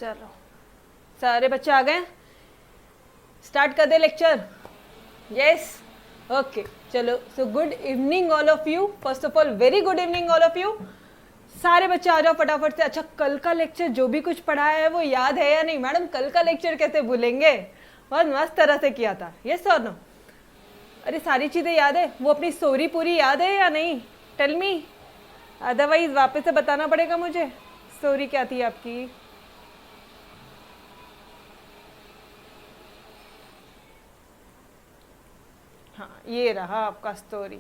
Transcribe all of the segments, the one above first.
चलो सारे बच्चे आ गए, स्टार्ट कर दे लेक्चर। यस ओके चलो। So good evening all of you. First of all very good evening all of you. सारे बच्चे आ जाओ फटाफट से। अच्छा कल का लेक्चर जो भी कुछ पढ़ाया है वो याद है या नहीं? मैडम कल का लेक्चर कैसे भूलेंगे, बहुत मस्त तरह से किया था। यस और नो? अरे सारी चीज़ें याद है? वो अपनी स्टोरी पूरी याद है या नहीं? टेल मी, अदरवाइज वापस से बताना पड़ेगा मुझे स्टोरी क्या थी आपकी। हाँ ये रहा आपका स्टोरी।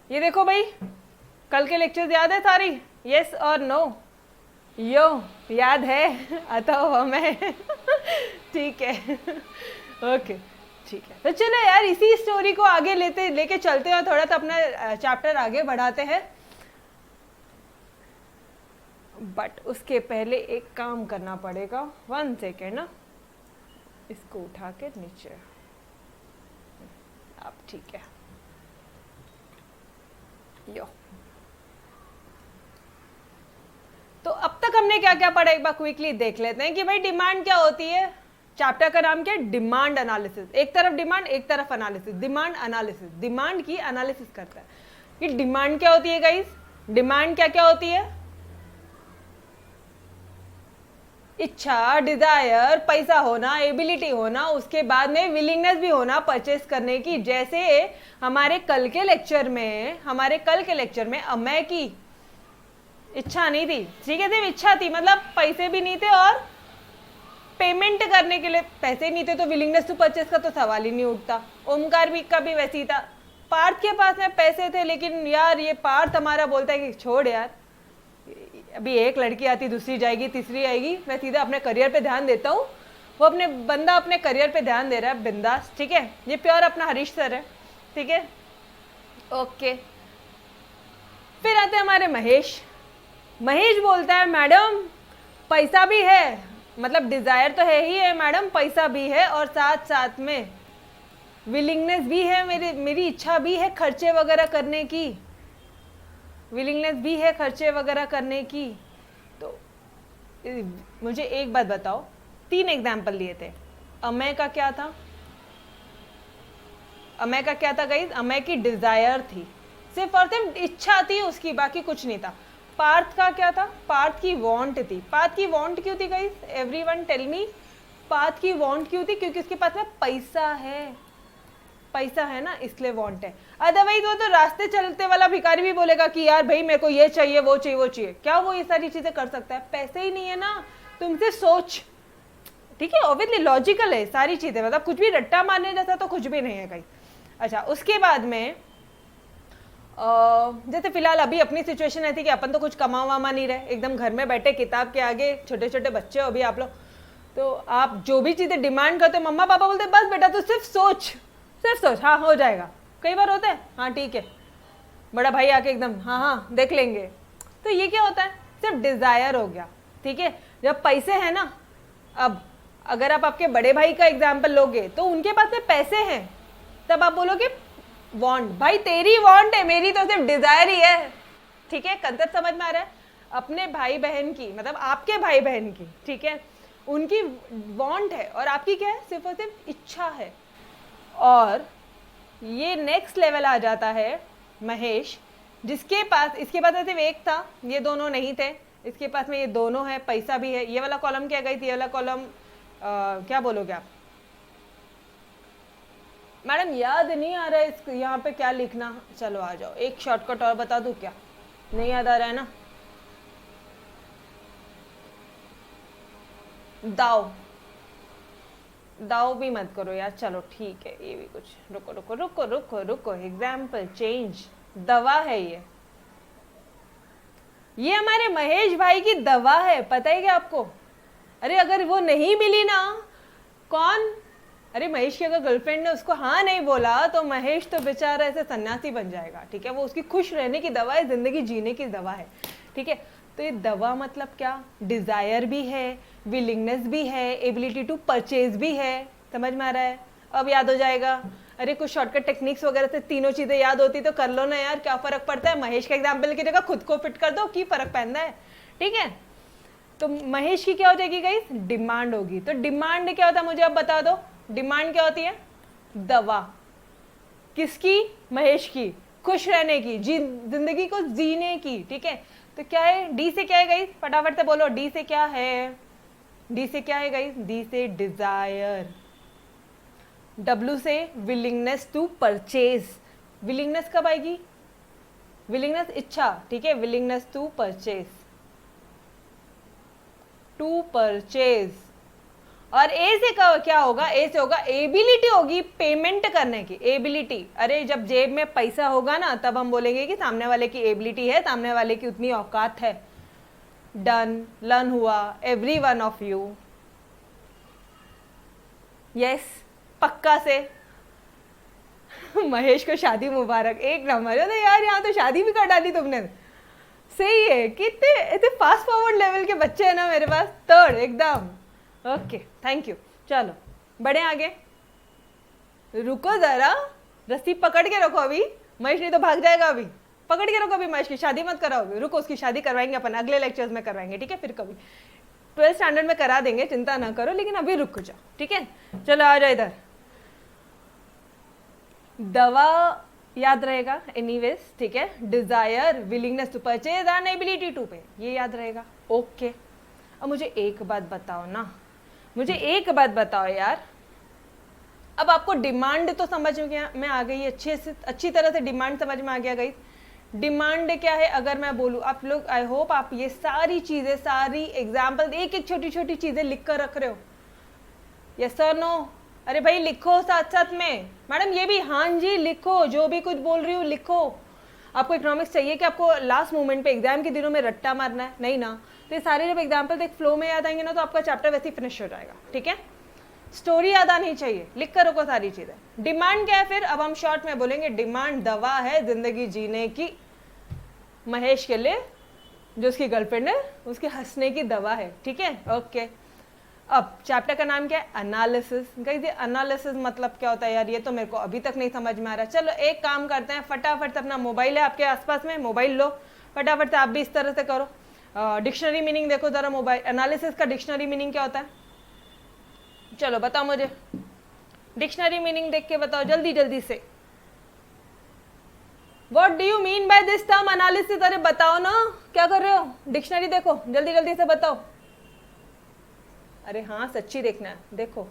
ये देखो भाई, कल के लेक्चर्स याद है सारी? यस और नो? यो याद है अतो हमें ठीक है ओके ठीक है। तो चलो यार इसी स्टोरी को आगे लेके चलते हैं और थोड़ा सा अपना चैप्टर आगे बढ़ाते हैं। बट उसके पहले एक काम करना पड़ेगा। 1 सेकेंड ना, इसको उठा के नीचे। अब ठीक है यो। तो अब तक हमने क्या क्या पढ़ा एक बार क्विकली देख लेते हैं कि भाई डिमांड क्या होती है। चैप्टर का नाम क्या है? Demand analysis. एक तरफ डिमांड एक तरफ एनालिसिस। डिमांड एनालिसिस, डिमांड की एनालिसिस करता है कि डिमांड क्या होती है गाइस। डिमांड क्या क्या होती है? इच्छा, डिजायर, पैसा होना, एबिलिटी होना, उसके बाद में विलिंगनेस भी होना परचेस करने की। जैसे हमारे कल के लेक्चर में अमय की इच्छा नहीं थी, ठीक है, सिर्फ इच्छा थी, मतलब पैसे भी नहीं थे और पेमेंट करने के लिए पैसे नहीं थे, तो विलिंगनेस टू परचेस का तो सवाल ही नहीं उठता। ओमकार भी का भी वैसे ही था। पार्थ के पास में पैसे थे, लेकिन यार ये पार्थ हमारा बोलता है कि छोड़ यार, अभी एक लड़की आती, दूसरी जाएगी, तीसरी आएगी, मैं सीधा अपने करियर पे ध्यान देता हूँ। वो अपने बंदा अपने करियर पे ध्यान दे रहा है बिंदास, ठीक है। ये प्योर अपना हरीश सर है, ठीक है ओके। फिर आते हैं हमारे महेश। महेश बोलता है मैडम पैसा भी है, मतलब डिजायर तो है ही है मैडम, पैसा भी है और साथ साथ में विलिंगनेस भी है, मेरी इच्छा भी है खर्चे वगैरह करने की, विलिंगनेस भी है खर्चे वगैरह करने की। तो मुझे एक बात बताओ, 3 एग्जाम्पल लिए थे। अमय का क्या था? अमय का क्या था गाइस? अमय की डिजायर थी, सिर्फ और सिर्फ इच्छा थी उसकी, बाकी कुछ नहीं था। पार्थ का क्या था? पार्थ की वांट थी। पार्थ की वांट क्यों थी guys? Everyone tell me, Parth की वांट क्यों थी? क्योंकि उसके पास में पैसा है, पैसा है ना, इसलिए वांट है। अदरवाइज वो तो रास्ते चलते वाला भिखारी भी बोलेगा कि यार भाई मेरे को ये चाहिए वो चाहिए वो चाहिए, क्या वो ये सारी चीजें कर सकता है? पैसे ही नहीं है ना। तुमसे सोच, ठीक है, ऑब्वियसली लॉजिकल है सारी चीजें, मतलब कुछ भी रट्टा मारने जैसा तो कुछ भी नहीं है कहीं। अच्छा उसके बाद में जैसे फिलहाल अभी अपनी सिचुएशन ऐसी कि अपन तो कुछ कमा वामा नहीं रहे, एकदम घर में बैठे किताब के आगे, छोटे छोटे बच्चे हो अभी आप लोग, तो आप जो भी चीजें डिमांड करते हो, मम्मा पापा बोलते बस बेटा तू सिर्फ सोच, सिर्फ सोच, हाँ हो जाएगा। कई बार होता है हाँ ठीक है, बड़ा भाई आके एकदम हाँ हाँ देख लेंगे। तो ये क्या होता है? सिर्फ डिजायर हो गया, ठीक है। जब पैसे हैं ना, अब अगर आप आपके बड़े भाई का एग्जाम्पल लोगे तो उनके पास में पैसे हैं, तब आप बोलोगे वांट, भाई तेरी वांट है, मेरी तो सिर्फ डिजायर ही है, ठीक है। कंसेप्ट समझ में आ रहा है? अपने भाई बहन की, मतलब आपके भाई बहन की, ठीक है, उनकी वांट है और आपकी क्या है? सिर्फ और सिर्फ इच्छा है। और ये नेक्स्ट लेवल आ जाता है महेश, जिसके पास, इसके पास सिर्फ एक था, ये दोनों नहीं थे, इसके पास में ये दोनों है, पैसा भी है। ये वाला कॉलम क्या गई थी? ये वाला कॉलम क्या बोलोगे आप? मैडम याद नहीं आ रहा है इस यहाँ पे क्या लिखना। चलो आ जाओ, एक शॉर्टकट और बता दूं क्या? नहीं याद आ रहा है ना? दाव, दाव भी मत करो यार, चलो ठीक है, ये भी कुछ, रुको रुको रुको रुको रुको, एग्जाम्पल चेंज, दवा है ये हमारे महेश भाई की दवा है, पता है क्या आपको? अरे अगर वो नहीं मिली ना, कौन, अरे महेश की अगर गर्लफ्रेंड ने उसको हाँ नहीं बोला तो महेश तो बेचारा ऐसे सन्यासी बन जाएगा, ठीक है। वो उसकी खुश रहने की दवा है, जिंदगी जीने की दवा है, ठीक है। तो ये दवा मतलब क्या? डिजायर भी है, विलिंगनेस भी है, एबिलिटी टू परचेज भी है, समझ में आ रहा है? अब याद हो जाएगा। अरे कुछ शॉर्टकट टेक्निक्स वगैरह से तीनों चीजें याद होती तो कर लो ना यार, क्या फर्क पड़ता है? महेश का एग्जाम्पल की जगह खुद को फिट कर दो, की फर्क पड़ता है, ठीक है। तो महेश की क्या हो जाएगी गाइस, डिमांड होगी। तो डिमांड क्या होता है मुझे अब बता दो, डिमांड क्या होती है, दवा किसकी, महेश की, खुश रहने की, जिंदगी को जीने की, ठीक है। तो क्या है, डी से क्या है गाइस, फटाफट से बोलो, डी से क्या है, डी से क्या है गाइस, डी से डिजायर, डब्ल्यू से विलिंगनेस टू परचेज, विलिंगनेस कब आएगी, विलिंगनेस इच्छा, ठीक है, willingness to purchase, to purchase. और ए से क्या होगा, ए से होगा एबिलिटी होगी पेमेंट करने की, एबिलिटी। अरे जब जेब में पैसा होगा ना तब हम बोलेंगे कि सामने वाले की एबिलिटी है, सामने वाले की उतनी औकात है। डन, लर्न हुआ, every one of you, yes पक्का से। महेश को शादी मुबारक, एक नंबर है यार, यहाँ तो शादी भी कर डाली तुमने, सही है। कितने इतने फास्ट फॉरवर्ड लेवल के बच्चे हैं ना मेरे पास, थर्ड एकदम ओके, थैंक यू। चलो बढ़े आगे, रुको जरा, रस्सी पकड़ के रखो अभी, महेश नहीं तो भाग जाएगा अभी, पकड़ के रखो अभी, महेश की शादी मत कराओ अभी, रुको, उसकी शादी करवाएंगे अपन अगले लेक्चर्स में करवाएंगे, ठीक है, फिर कभी 12th स्टैंडर्ड में करा देंगे, चिंता ना करो, लेकिन अभी रुक जाओ, ठीक है। चलो आ जाओ इधर, दवा याद रहेगा एनीवेज, ठीक है, desire, willingness to purchase and ability to pay, ये याद रहेगा, ओके। अब मुझे एक बात बताओ ना, मुझे एक बात बताओ यार, अब आपको डिमांड तो समझ में आ गई, अच्छी तरह से डिमांड समझ में आ गया गई। डिमांड क्या है अगर मैं बोलूँ, आप लोग आई होप आप ये सारी चीजें, सारी एग्जाम्पल, एक एक छोटी छोटी चीजें लिख कर रख रहे हो, यस और नो, अरे भाई लिखो साथ साथ में, मैडम ये भी हाँ जी लिखो, जो भी कुछ बोल रही हूँ लिखो। आपको इकोनॉमिक्स चाहिए कि आपको लास्ट मोमेंट पे एग्जाम के दिनों में रट्टा मारना है, नहीं ना, तो ये सारे जब एग्जाम्पल एक फ्लो में याद आएंगे ना तो आपका चैप्टर वैसे ही फिनिश हो जाएगा, ठीक है। स्टोरी याद आनी चाहिए, लिख कर रखो सारी चीजें। डिमांड क्या है फिर, अब हम शॉर्ट में बोलेंगे, डिमांड दवा है जिंदगी जीने की, महेश के लिए जो उसकी गर्लफ्रेंड है उसके हंसने की दवा है, ठीक है, ओके। अब चैप्टर का नाम क्या है, एनालिसिस। गाइस ये एनालिसिस मतलब क्या होता है यार, ये तो मेरे को अभी तक नहीं समझ में आ रहा। चलो एक काम करते हैं, फटाफट से अपना मोबाइल है आपके आसपास में, मोबाइल लो, फटाफट से आप भी इस तरह से करो, डिक्शनरी मीनिंग देखो जरा, मोबाइल एनालिसिस का डिक्शनरी मीनिंग क्या होता है, चलो बताओ मुझे, डिक्शनरी मीनिंग देख के बताओ जल्दी जल्दी से। What do you mean by this term analysis? अरे बताओ ना, क्या कर रहे हो, डिक्शनरी देखो जल्दी जल्दी से बताओ। अरे हाँ सच्ची देखना है, देखो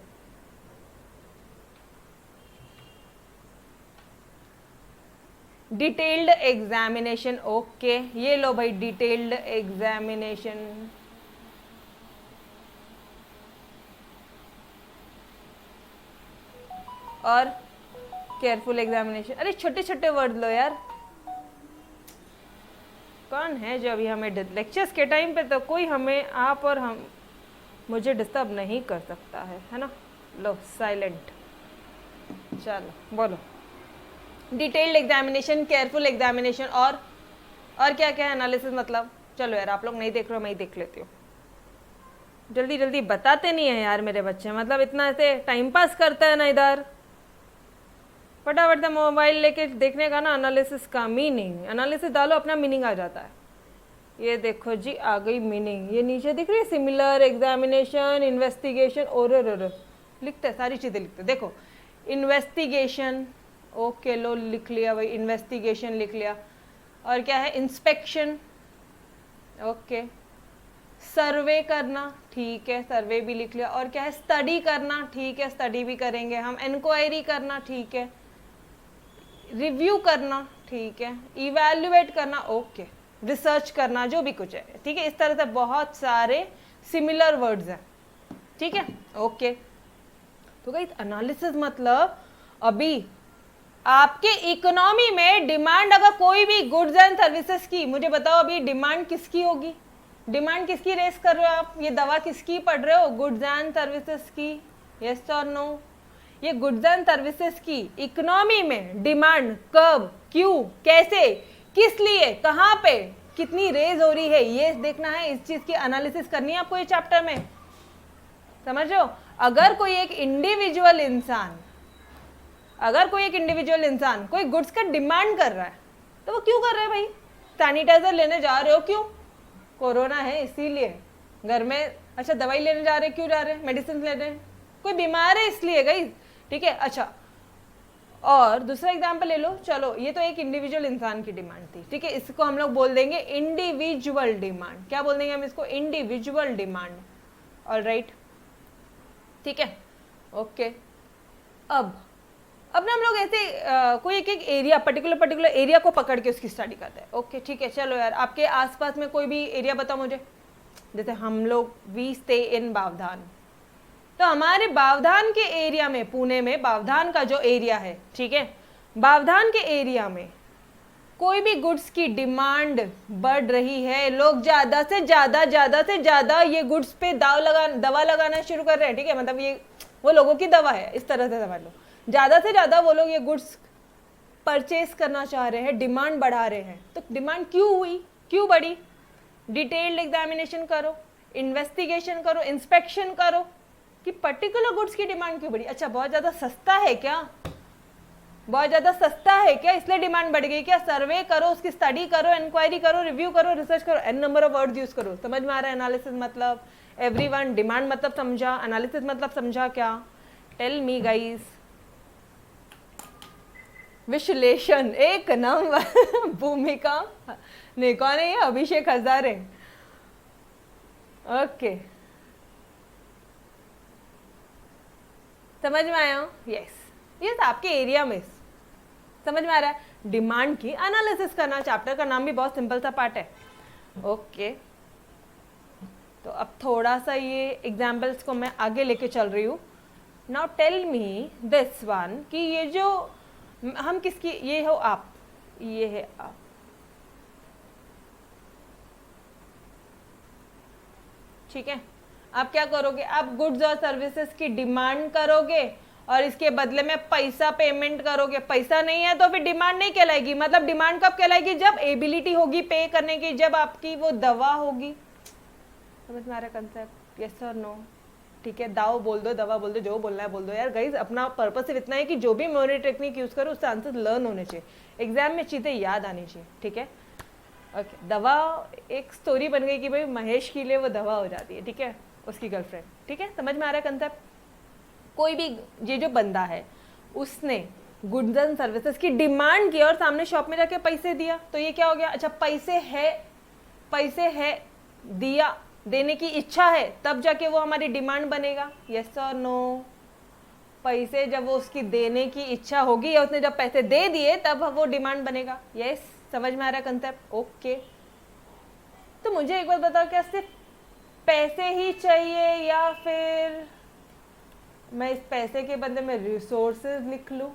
डिटेल्ड एग्जामिनेशन, ओके, ये लो भाई डिटेल्ड एग्जामिनेशन, और केयरफुल एग्जामिनेशन। अरे छोटे छोटे वर्ड लो यार, कौन है जो अभी हमें लेक्चर्स के टाइम पे तो कोई हमें, आप और हम, मुझे डिस्टर्ब नहीं कर सकता है ना। लो साइलेंट, चलो बोलो, डिटेल्ड एग्जामिनेशन, केयरफुल एग्जामिनेशन, और क्या क्या है एनालिसिस मतलब। चलो यार आप लोग नहीं देख रहे हो, मैं ही देख लेती हूँ, जल्दी जल्दी बताते नहीं है यार मेरे बच्चे, मतलब इतना ऐसे टाइम पास करता है ना इधर। फटाफट से मोबाइल लेके देखने का ना, एनालिसिस का मीनिंग, एनालिसिस डालो अपना मीनिंग आ जाता है। ये देखो जी आ गई मीनिंग, ये नीचे दिख रही है, सिमिलर, एग्जामिनेशन, इन्वेस्टिगेशन, और लिखते हैं सारी चीज़ें लिखते हैं। देखो इन्वेस्टिगेशन, ओके लो लिख लिया भाई, इन्वेस्टिगेशन लिख लिया। और क्या है, इंस्पेक्शन, ओके, सर्वे करना, ठीक है, सर्वे भी लिख लिया। और क्या है, स्टडी करना, ठीक है, स्टडी भी करेंगे हम। इंक्वायरी करना, ठीक है, रिव्यू करना, ठीक है, इवैल्यूएट करना, ओके, रिसर्च करना, जो भी कुछ है, ठीक है। इस तरह से बहुत सारे सिमिलर वर्ड्स हैं, ठीक है, ओके। तो गाइस एनालिसिस मतलब अभी आपके इकोनॉमी में डिमांड, अगर कोई भी गुड्स एंड सर्विसेज की, मुझे बताओ अभी डिमांड किसकी होगी, डिमांड किसकी रेस कर रहे हो आप, ये दवा किसकी पढ़ रहे हो, गुड्स एंड सर्विसेज की, यस और नो। ये गुड्स एंड सर्विसेज की इकोनॉमी में डिमांड कब, क्यों, कैसे, किस लिए, कहाँ पे, कितनी रेज हो रही है, ये देखना है, इस चीज की एनालिसिस करनी है आपको ये चैप्टर में, समझो। अगर कोई एक इंडिविजुअल इंसान, कोई गुड्स का डिमांड कर रहा है तो वो क्यों कर रहा है भाई, सैनिटाइजर लेने जा रहे हो क्यों, कोरोना है इसीलिए, घर में, अच्छा दवाई लेने जा रहे हैं, क्यों जा रहे हैं, मेडिसिन ले रहे हैं, कोई बीमार है इसलिए गई, ठीक है। अच्छा, और दूसरा एग्जाम्पल ले लो, चलो ये तो एक इंडिविजुअल इंसान की डिमांड थी, ठीक है, इसको हम लोग बोल देंगे इंडिविजुअल डिमांड। क्या बोल देंगे हम इसको, इंडिविजुअल डिमांड। ऑलराइट, ठीक है, ओके। अब ना हम लोग ऐसे कोई एक एरिया, पर्टिकुलर एरिया को पकड़ के उसकी स्टडी करते हैं। ओके ठीक है, चलो यार आपके आसपास में कोई भी एरिया बताओ मुझे। जैसे हम लोग वी स्टे इन बावधान, तो हमारे बावधान के एरिया में, पुणे में बावधान का जो एरिया है, ठीक है, बावधान के एरिया में कोई भी गुड्स की डिमांड बढ़ रही है, लोग ज्यादा से ज्यादा ये गुड्स पे दवा लगाना शुरू कर रहे हैं, ठीक है, मतलब ये वो लोगों की दवा है, इस तरह से समझ लो। ज्यादा से ज्यादा वो लोग ये गुड्स परचेस करना चाह रहे हैं, डिमांड बढ़ा रहे हैं। तो डिमांड क्यों हुई, क्यों बढ़ी? डिटेल्ड एग्जामिनेशन करो, इन्वेस्टिगेशन करो, इंस्पेक्शन करो कि पर्टिकुलर गुड्स की डिमांड क्यों बढ़ी। अच्छा, बहुत ज्यादा सस्ता है क्या, बहुत ज्यादा सस्ता है क्या, इसलिए डिमांड बढ़ गई क्या? सर्वे करो, उसकी स्टडी करो, इंक्वायरी करो, रिव्यू करो, रिसर्च करो, N number of words use करो। समझ में आ रहा है एनालिसिस मतलब? एवरीवन, डिमांड मतलब समझा, एनालिसिस मतलब समझा क्या? Tell me guys. विश्लेषण एक नंबर भूमिका नहीं, कौन है ये? अभिषेक हजारे। ओके, समझ में आया? यस यस, आपके एरिया में समझ में आ रहा है। डिमांड की एनालिसिस करना, चैप्टर का नाम भी बहुत सिंपल सा पार्ट है। ओके, तो अब थोड़ा सा ये एग्जाम्पल्स को मैं आगे लेके चल रही हूँ। Now tell me this one कि ये जो हम किसकी, ये हो आप, ये है आप, ठीक है। आप क्या करोगे? आप गुड्स और सर्विसेज की डिमांड करोगे और इसके बदले में पैसा पेमेंट करोगे। पैसा नहीं है तो फिर डिमांड नहीं कहलाएगी। मतलब डिमांड कब कहलाएगी? जब एबिलिटी होगी पे करने की, जब आपकी वो दवा होगी। समझ में आ रहा है कंसेप्ट? यस और नो? ठीक है, दाव बोल दो, दवा बोल दो, जो बोलना है बोल दो यार। गाइस, अपना पर्पस सिर्फ इतना है कि जो भी मेमोरी टेक्निक यूज करो उससे आंसर लर्न होने चाहिए, एग्जाम में चीजें याद आनी चाहिए, ठीक है। ओके, दवा एक स्टोरी बन गई कि भाई महेश के लिए वो दवा हो जाती है, ठीक है, उसकी गर्लफ्रेंड, ठीक है। समझ में आ रहा है कंसेप्ट? कोई भी ये जो बंदा है उसने गुड्स एंड सर्विसेज की डिमांड की और सामने शॉप में जाके पैसे दिया, तो ये क्या हो गया? अच्छा, पैसे है दिया, देने की इच्छा है, तब जाके वो हमारी डिमांड बनेगा। यस और नो? पैसे जब वो उसकी देने की इच्छा होगी या उसने जब पैसे दे दिए तब वो डिमांड बनेगा। यस, समझ में आ रहा है कंसेप्ट? ओके, तो मुझे एक बार बताओ, क्या सिर्फ पैसे ही चाहिए या फिर मैं इस पैसे के बदले में रिसोर्सेज लिख लूँ?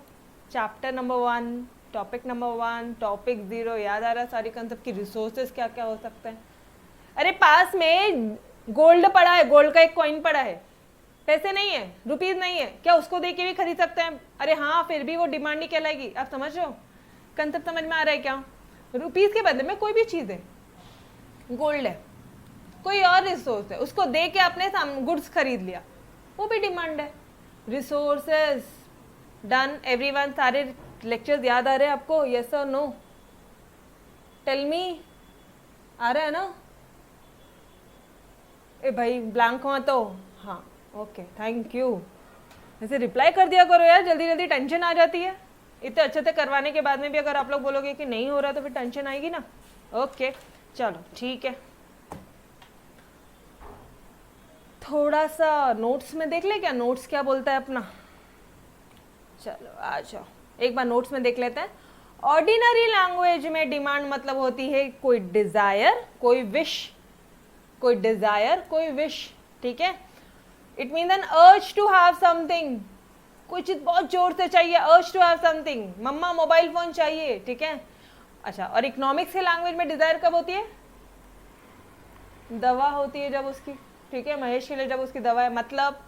Chapter number 1, topic number 1, topic 0, याद आ रहा है सारी कंसेप्ट की? रिसोर्सेज क्या क्या हो सकते हैं? अरे पास में गोल्ड पड़ा है, गोल्ड का एक कॉइन पड़ा है, पैसे नहीं है, रुपीज नहीं है, क्या उसको दे के भी खरीद सकते हैं? अरे हाँ, फिर भी वो डिमांड ही कहलाएगी। आप समझ रहे हो कंसेप्ट? समझ में आ रहा है क्या? रुपीज के बदले में कोई भी चीज है, गोल्ड है, कोई और रिसोर्स है, उसको दे के आपने गुड्स खरीद लिया, वो भी डिमांड है। Resources done everyone. सारे लेक्चर्स याद आ रहे हैं आपको? यस और नो? टेल मी, आ रहा है ना? ए भाई ब्लैंक हुआ तो हाँ, ओके, थैंक यू। ऐसे रिप्लाई कर दिया करो यार, जल्दी जल्दी, टेंशन आ जाती है। इतने अच्छे से करवाने के बाद में भी अगर आप लोग बोलोगे कि नहीं हो रहा तो फिर टेंशन आएगी ना। ओके, चलो ठीक है, थोड़ा सा नोट्स में देख ले क्या, नोट्स क्या बोलता है अपना। चलो आ जाओ, एक बार नोट्स में देख लेते हैं। ऑर्डिनरी लैंग्वेज में डिमांड मतलब होती है कोई डिजायर, कोई विश, कोई डिजायर, कोई विश, ठीक है। It mean an urge to have something, कोई चीज बहुत जोर से चाहिए, अर्ज टू हैव समथिंग, मम्मा मोबाइल फोन चाहिए, ठीक है। अच्छा, और इकोनॉमिक्स के लैंग्वेज में डिजायर कब होती है? दवा होती है जब उसकी, ठीक है, महेश के लिए जब उसकी दवा है, मतलब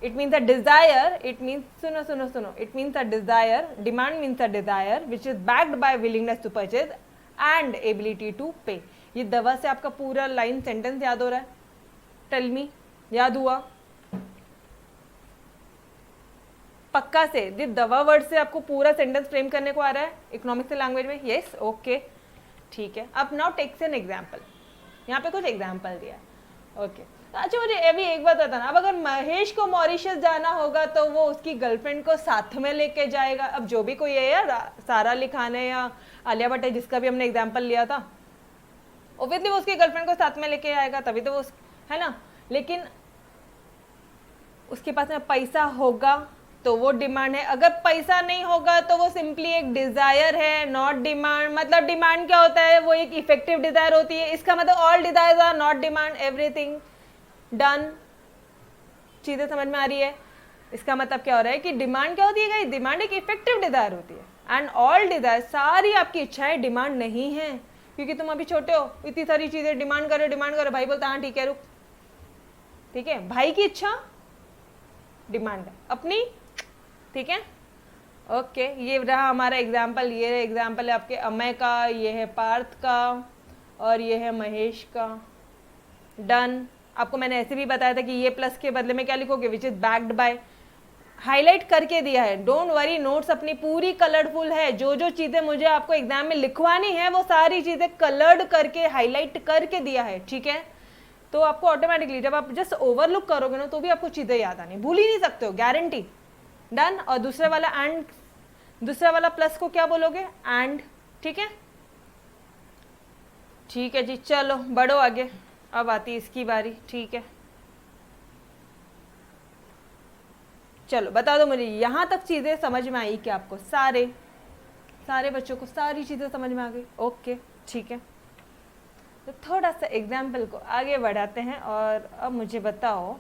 it means a desire, it means, सुनो सुनो सुनो, it means a desire, demand means a desire which is backed by willingness to purchase and ability to pay. ये दवा से आपका पूरा लाइन सेंटेंस याद हो रहा है? टेल मी, याद हुआ? पक्का से ये दवा वर्ड से आपको पूरा सेंटेंस फ्रेम करने को आ रहा है इकोनॉमिक्स लैंग्वेज में? यस, ओके, ठीक है। अब नाउ टेक्स एन एग्जाम्पल, यहाँ पे कुछ एग्जाम्पल दिया है। ओके, अच्छा मुझे अभी एक बात बताना, अब अगर महेश को मॉरिशस जाना होगा तो वो उसकी गर्लफ्रेंड को साथ में लेके जाएगा? अब जो भी कोई है यार, सारा अली खान है या आलिया भट्ट है, जिसका भी हमने एग्जाम्पल लिया था, ओब्वियसली वो उसकी गर्लफ्रेंड को साथ में लेके आएगा, तभी तो वो है ना। लेकिन उसके पास में पैसा होगा तो वो डिमांड है, अगर पैसा नहीं होगा तो वो सिंपली एक डिजायर है, नॉट डिमांड। मतलब डिमांड क्या होता है? वो एक इफेक्टिव डिजायर होती है। इसका मतलब all desires are not demand, everything done. चीजें समझ में आ रही है? इसका मतलब क्या हो रहा है कि डिमांड क्या होती है गाइस? डिमांड एक इफेक्टिव डिजायर होती है एंड ऑल डिजायर, सारी आपकी इच्छाएं डिमांड नहीं है, क्योंकि तुम अभी छोटे हो, इतनी सारी चीजें डिमांड करो। भाई बोलता हाँ ठीक है रुक, ठीक है, भाई की इच्छा डिमांड है अपनी, ठीक है। ओके, ये रहा हमारा एग्जाम्पल। ये एग्जाम्पल है आपके अमय का, ये है पार्थ का और ये है महेश का। डन। आपको मैंने ऐसे भी बताया था कि ये प्लस के बदले में क्या लिखोगे? विच इज बैक्ड बाय, हाईलाइट करके दिया है। डोंट वरी, नोट्स अपनी पूरी कलरफुल है। जो जो चीजें मुझे आपको एग्जाम में लिखवानी है वो सारी चीजें कलर्ड करके हाईलाइट करके दिया है, ठीक है। तो आपको ऑटोमेटिकली जब आप जस्ट ओवरलुक करोगे ना तो भी आपको चीजें याद आनी, भूल ही नहीं सकते हो, गारंटी। डन। और दूसरे वाला एंड, दूसरा वाला प्लस को क्या बोलोगे? एंड, ठीक है। ठीक है जी, चलो बढ़ो आगे, अब आती है इसकी बारी, ठीक है। चलो बता दो मुझे, यहां तक चीजें समझ में आई क्या आपको? सारे बच्चों को सारी चीजें समझ में आ गई? ओके ठीक है। तो थोड़ा सा एग्जाम्पल को आगे बढ़ाते हैं और अब मुझे बताओ,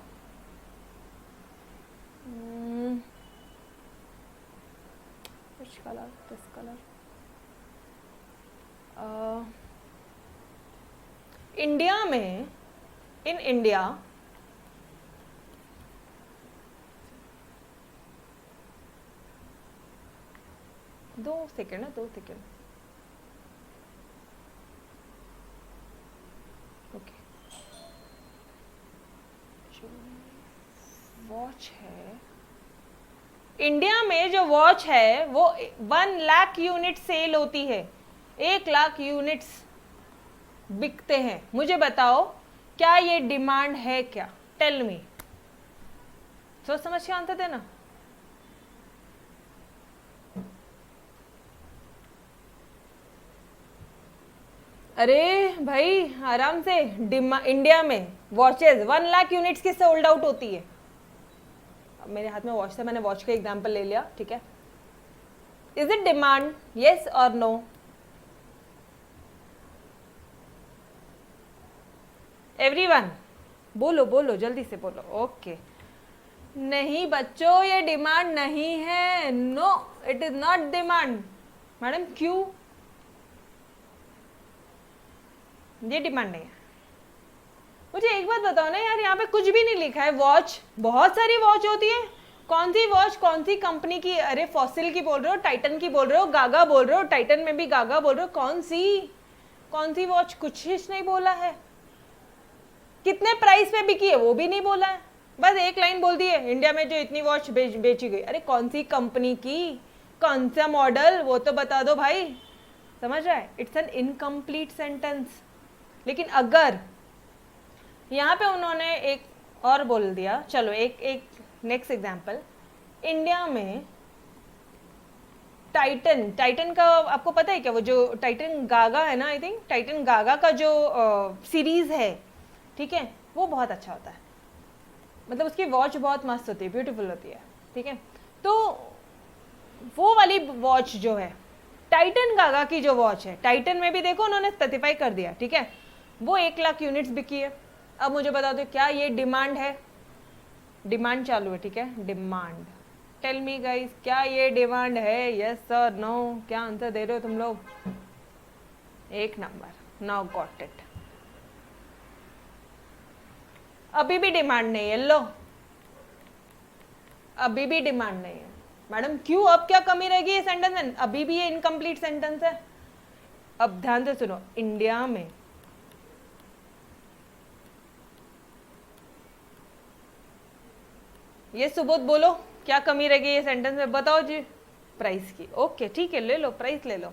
which color, this color, India में, इन इंडिया दो सेकेंड। ओके, जो वॉच है इंडिया में, जो वॉच है वो 1 लाख यूनिट सेल होती है, 1 लाख यूनिट्स बिकते हैं। मुझे बताओ क्या ये डिमांड है क्या? Tell me. सोच समझ के आंसर देना। अरे भाई आराम से, इंडिया में वॉचेस 1 लाख यूनिट्स की सोल्ड आउट होती है। अब मेरे हाथ में वॉच था, मैंने वॉच का एग्जांपल ले लिया, ठीक है। इज इट डिमांड, येस और नो? एवरीवन बोलो बोलो, जल्दी से बोलो। ओके, नहीं बच्चों ये डिमांड नहीं है, no it is not demand. Madam क्यों? ये डिमांड नहीं है। मुझे एक बात बताओ ना यार, यहाँ पे कुछ भी नहीं लिखा है। वॉच, बहुत सारी वॉच होती है, कौन सी वॉच, कौन सी कंपनी की? अरे फॉसिल की बोल रहे हो, टाइटन की बोल रहे हो, गागा बोल रहे हो, टाइटन में भी गागा बोल रहे हो, कौन सी वॉच? कुछ ही नहीं बोला है। कितने प्राइस पे बिकी है वो भी नहीं बोला है, बस एक लाइन बोल दी है, इंडिया में जो इतनी वॉच बेची गई। अरे कौन सी कंपनी की, कौन सा मॉडल, वो तो बता दो भाई। समझ रहा है? It's an incomplete sentence. लेकिन अगर यहाँ पे उन्होंने एक और बोल दिया, चलो एक नेक्स्ट एग्जाम्पल, इंडिया में टाइटन का आपको पता है क्या? वो जो टाइटन गागा है ना, आई थिंक टाइटन गागा का जो सीरीज है, ठीक है, वो बहुत अच्छा होता है। मतलब उसकी वॉच बहुत मस्त होती है, ब्यूटीफुल होती है, ठीक है। तो वो वाली वॉच जो है टाइटन गागा की जो वॉच है, टाइटन में भी देखो उन्होंने स्पेसिफाई कर दिया, ठीक है, वो 1 लाख यूनिट्स बिकी है। अब मुझे बता दो क्या ये डिमांड है? डिमांड चालू है, ठीक है, डिमांड। टेल मी गाइस, क्या ये डिमांड है? यस और नो? क्या आंसर दे रहे हो तुम लोग? 1 नंबर, नाउ गॉट इट। अभी भी डिमांड नहीं है, लो अभी भी डिमांड नहीं है। मैडम क्यों, अब क्या कमी रहेगी ये सेंटेंस में? अभी भी ये इनकम्प्लीट सेंटेंस है। अब ध्यान से सुनो, इंडिया में ये सुबोध बोलो क्या कमी रहेगी ये सेंटेंस में? बताओ जी। प्राइस की। ओके ठीक है, ले लो प्राइस ले लो।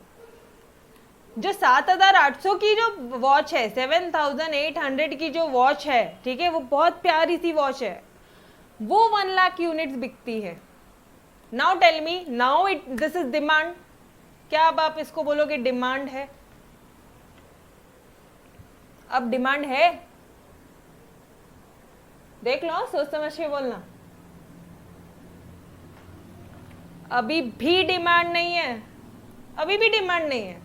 जो 7,800 की जो वॉच है, 7,800 की जो वॉच है, ठीक है, वो बहुत प्यारी सी वॉच है, वो 1 लाख यूनिट्स बिकती है। Now tell me, now it this is demand. क्या अब आप इसको बोलोगे डिमांड है? अब डिमांड है? देख लो, सोच समझ के बोलना। अभी भी डिमांड नहीं है, अभी भी डिमांड नहीं है।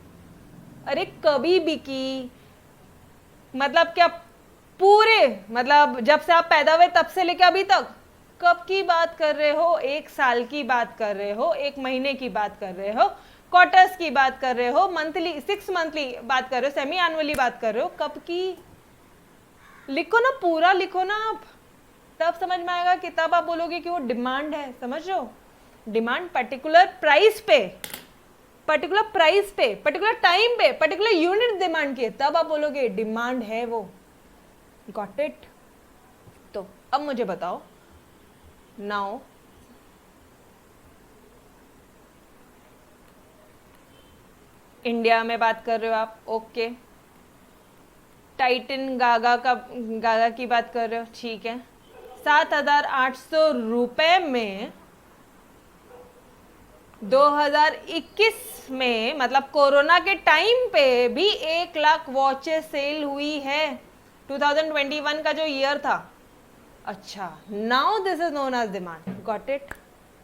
अरे कभी बिकी मतलब क्या? पूरे मतलब जब से आप पैदा हुए तब से लेके अभी तक? कब की बात कर रहे हो? 1 साल की बात कर रहे हो, 1 महीने की बात कर रहे हो, क्वार्टर्स की बात कर रहे हो, मंथली 6 मंथली बात कर रहे हो, सेमी एनुअली बात कर रहे हो? कब की? लिखो ना, पूरा लिखो ना आप, तब समझ में आएगा कि तब आप बोलोगे कि वो डिमांड है। समझ रहे हो? डिमांड पर्टिकुलर प्राइस पे, पर्टिकुलर प्राइस पे, पर्टिकुलर टाइम पे, पर्टिकुलर यूनिट डिमांड की है, तब आप बोलोगे डिमांड है वो। Got it? तो अब मुझे बताओ, नाउ इंडिया में बात कर रहे हो आप, ओके। टाइटन गागा की बात कर रहे हो, ठीक है। 7,800 रुपए में 2021 में, मतलब कोरोना के टाइम पे भी 1 लाख वॉचेस सेल हुई है, 2021 का जो ईयर था। अच्छा, now this is known as demand. Got it?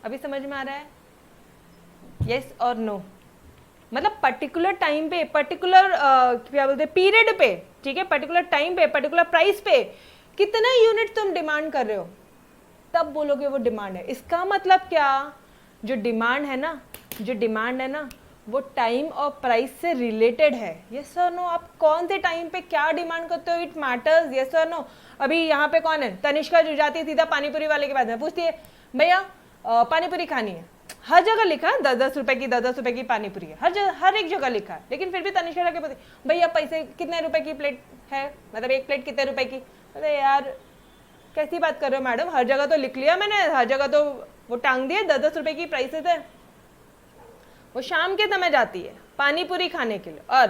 अभी समझ में आ रहा है? यस और नो? मतलब पर्टिकुलर टाइम पे, पर्टिकुलर क्या बोलते हैं, पीरियड पे, ठीक है, पर्टिकुलर टाइम पे, पर्टिकुलर प्राइस पे कितना यूनिट तुम डिमांड कर रहे हो, तब बोलोगे वो डिमांड है। इसका मतलब क्या? जो डिमांड है ना, जो डिमांड है ना, वो टाइम और प्राइस से रिलेटेड है। यस और नो? आप कौन से टाइम पे क्या डिमांड करते हो, इट मैटर्स। यस और नो? अभी यहाँ पे कौन है? तनिष्का जो जाती है सीधा पानीपुरी वाले के पास में, पूछती है भैया पानीपुरी खानी है। हर जगह लिखा है 10-10 रुपए की, 10-10 रुपए की पानीपुरी है, हर एक जगह लिखा है, लेकिन फिर भी तनिष्का जाके पूछती भैया पैसे कितने रुपए की प्लेट है, मतलब एक प्लेट कितने रुपए की? अरे यार कैसी बात कर रहे हो मैडम, हर जगह तो लिख लिया मैंने, हर जगह तो वो टांग दिए 10-10 रुपए की प्राइसेस है। वो शाम के समय जाती है पानीपुरी खाने के लिए, और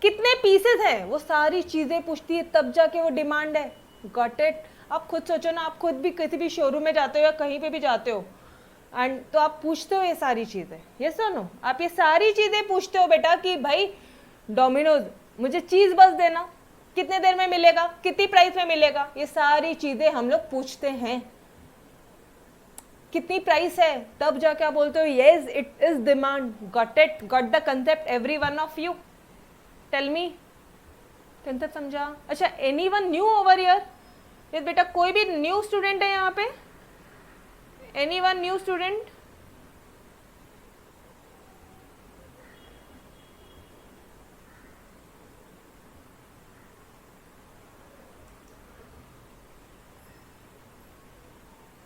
कितने पीसेस है, वो सारी चीजें पूछती है, तब जाके वो डिमांड है। Got it? आप खुद सोचो ना, आप खुद भी किसी भी शोरूम में जाते हो या कहीं पे भी जाते हो, एंड तो आप पूछते हो ये सारी चीजें। यस और नो? आप ये सारी चीजें पूछते हो बेटा कि भाई डोमिनोज मुझे चीज बस देना, कितने देर में मिलेगा, कितनी प्राइस में मिलेगा, ये सारी चीजें हम लोग पूछते हैं। कितनी प्राइस है, तब जाके आप बोलते हो yes it is demand. Got it? Got the concept every one of you? Tell me, concept समझा? अच्छा, any one new over here? Yes बेटा, कोई भी न्यू स्टूडेंट है यहाँ पे? Any one new student?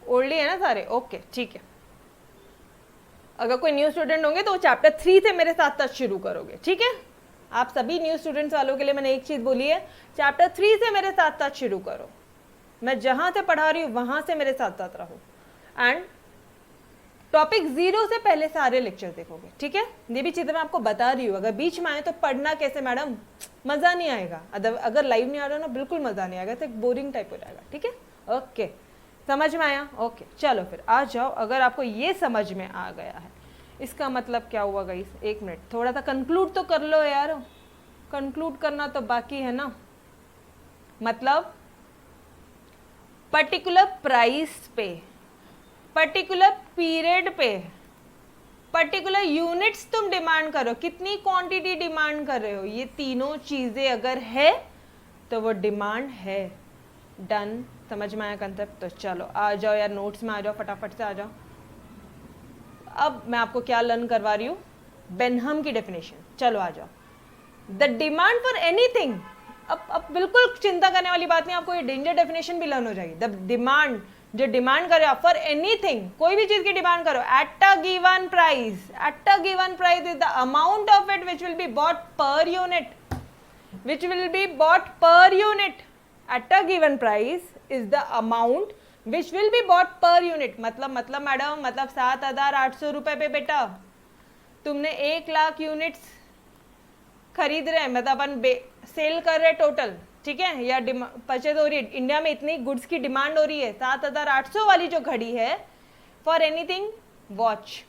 Old है ना सारे? ओके ठीक है। अगर कोई न्यू स्टूडेंट होंगे तो चैप्टर 3 से मेरे साथ साथ शुरू करोगे, ठीक है? आप सभी न्यू स्टूडेंट्स वालों के लिए मैंने एक चीज बोली है, चैप्टर 3 से मेरे साथ साथ शुरू करो। मैं जहां से पढ़ा रही हूं वहां से मेरे साथ साथ रहो, एंड टॉपिक 0 से पहले सारे लेक्चर देखोगे, ठीक है? ये भी चीजें मैं आपको बता रही हूँ, अगर बीच में आए तो पढ़ना कैसे मैडम, मजा नहीं आएगा। अगर लाइव नहीं आ रहा ना, बिल्कुल मजा नहीं आएगा, तो एक बोरिंग टाइप हो जाएगा, ठीक है? ओके, समझ में आया? ओके चलो फिर आ जाओ। अगर आपको ये समझ में आ गया है, इसका मतलब क्या हुआ गाइस? एक मिनट, थोड़ा सा कंक्लूड तो कर लो यार, कंक्लूड करना तो बाकी है ना। मतलब पर्टिकुलर प्राइस पे, पर्टिकुलर पीरियड पे, पर्टिकुलर यूनिट्स तुम डिमांड करो, कितनी क्वांटिटी डिमांड कर रहे हो, ये तीनों चीजें अगर है तो वो डिमांड है। डन? समझ में आया कंसेप्ट? तो चलो आ जाओ यार, नोट्स में आ जाओ, फटाफट से आ जाओ। अब मैं आपको क्या लर्न करवा रही हूँ, बेनहम की डेफिनेशन। चलो आ जाओ। द डिमांड फॉर एनीथिंग, अब बिल्कुल चिंता करने वाली बात नहीं, आपको ये डेंजर डेफिनेशन भी लर्न हो जाएगी। द डिमांड, जो डिमांड करे आप फॉर एनीथिंग, कोई भी चीज की डिमांड करो, eight a given price, eight a given price is the amount of it which will be bought per unit, which will be bought per unit at a given price is the amount which will be bought per unit। मतलब madam, मतलब 7,800 रुपए पे बेटा तुमने 1 lakh units खरीद रहे हैं, मतलब अपन सेल कर रहे हैं टोटल, ठीक है, या परचेज हो रही है, इंडिया में इतनी गुड्स की डिमांड हो रही है, 7,800 वाली जो घड़ी है, फॉर एनीथिंग वॉच,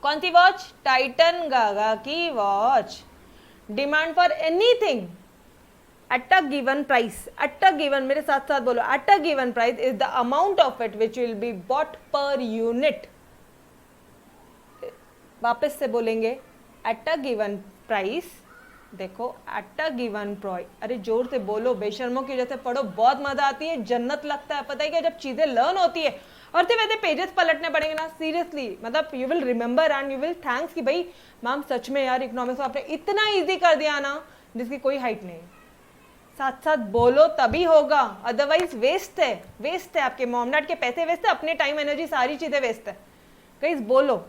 कौन सी वॉच? टाइटन गागा की watch, demand for anything at a given price, at a given, मेरे साथ साथ बोलो, at a given price is the amount of it which will be bought per unit. वापस से बोलेंगे, at a given price, देखो at a given price, अरे जोर से बोलो, बेशर्मों की जैसे पढ़ो, बहुत मजा आती है, जन्नत लगता है, पता है क्या, जब चीजें लर्न होती है और सिर्फ ऐसे पेजेस पलटने पड़ेंगे ना, सीरियसली, मतलब you will remember and you will thanks कि भाई मैम सच में यार इकोनॉमिक्स आपने इतना इजी कर दिया ना जिसकी कोई हाइट नहीं। साथ साथ बोलो तभी होगा, अदरवाइज वेस्ट है, वेस्ट है, आपके मॉम डैड के पैसे वेस्ट है, अपने टाइम एनर्जी सारी चीजें वेस्ट है। गाइस बोलो,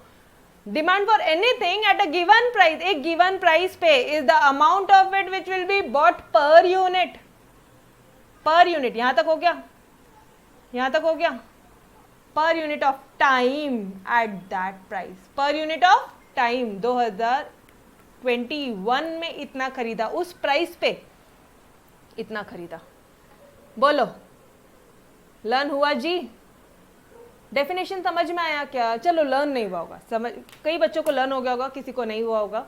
demand for anything at a given price, एक गिवन प्राइस पे is the amount of it which will be bought per unit, per unit, यहां तक हो गया, यहां तक हो गया, per unit of time at that price, per unit of time, 2021 में इतना खरीदा, उस प्राइस पे इतना खरीदा। बोलो लर्न हुआ जी? डेफिनेशन समझ में आया क्या? चलो लर्न नहीं हुआ होगा, समझ, कई बच्चों को लर्न हो गया होगा, किसी को नहीं हुआ होगा,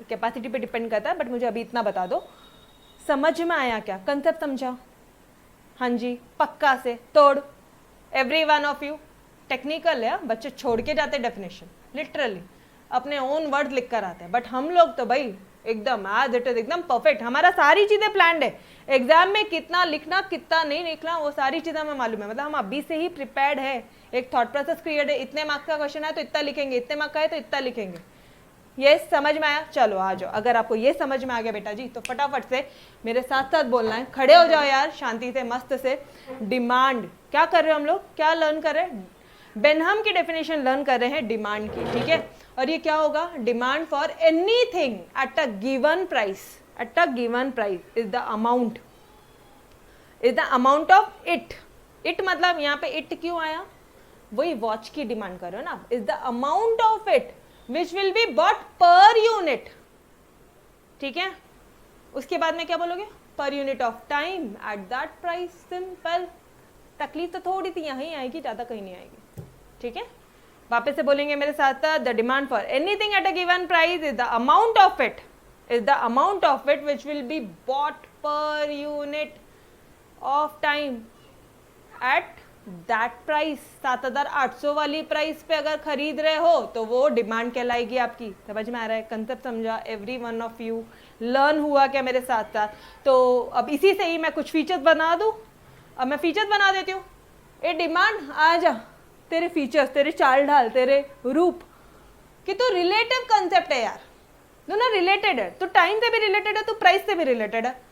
कैपेसिटी पे डिपेंड करता है, बट मुझे अभी इतना बता दो, समझ में आया क्या? कंसेप्ट समझा? हाँ जी, पक्का से तोड़, every one of you. Technical है, बच्चे छोड़ के जाते डेफिनेशन, लिटरली अपने ओन वर्ड लिख कर आते हैं, बट हम लोग तो भाई एकदम एज इट इज, एकदम परफेक्ट, हमारा सारी चीजें प्लान्ड है, एग्जाम में कितना लिखना कितना नहीं लिखना वो सारी चीजें हमें मालूम है, मतलब हम अभी से ही प्रिपेयर्ड है, एक थॉट प्रोसेस क्रिएट है, इतने मार्क्स का क्वेश्चन है तो इतना लिखेंगे, इतने मार्क्स का है तो इतना लिखेंगे। ये समझ में आया? चलो आ जाओ, अगर आपको ये समझ में आ गया बेटा जी तो फटाफट से मेरे साथ साथ बोलना है, खड़े हो जाओ यार शांति से, मस्त से। डिमांड क्या कर रहे हो हम लोग, क्या लर्न कर रहे हैं? बेनहम की डेफिनेशन लर्न कर रहे हैं डिमांड की, ठीक है, और ये क्या होगा? Demand for anything at a given price, eight a given price is the amount, is the amount of it, it मतलब यहाँ पे इट क्यों आया? वही वॉच की डिमांड कर रहे हो ना, is the amount of it which will be bought per unit, ठीक है, उसके बाद में क्या बोलोगे? Per unit of time at that price, simple. तकलीफ तो थोड़ी सी यहीं आएगी, ज्यादा कहीं नहीं आएगी, ठीक है। वापस से बोलेंगे मेरे साथ साथ, the demand for anything at a given price is the amount of it, is the amount of it which will be bought per unit of time at that price. 7,800 वाली प्राइस पे अगर खरीद रहे हो तो वो डिमांड कहलाएगी आपकी। समझ में आ रहा है? कंसेप्ट समझा every one of you? Learn हुआ क्या मेरे साथ साथ? तो अब इसी से ही मैं कुछ फीचर्स बना दूं। अब मैं फीचर्स बना देती हूँ। ए डिमांड आ जा, तेरे फीचर्स, तेरे चाल ढाल, तेरे रूप कि तो रिलेटिव कंसेप्ट है यार, दोनों रिलेटेड है, तो टाइम से भी रिलेटेड है, तो प्राइस से भी रिलेटेड है।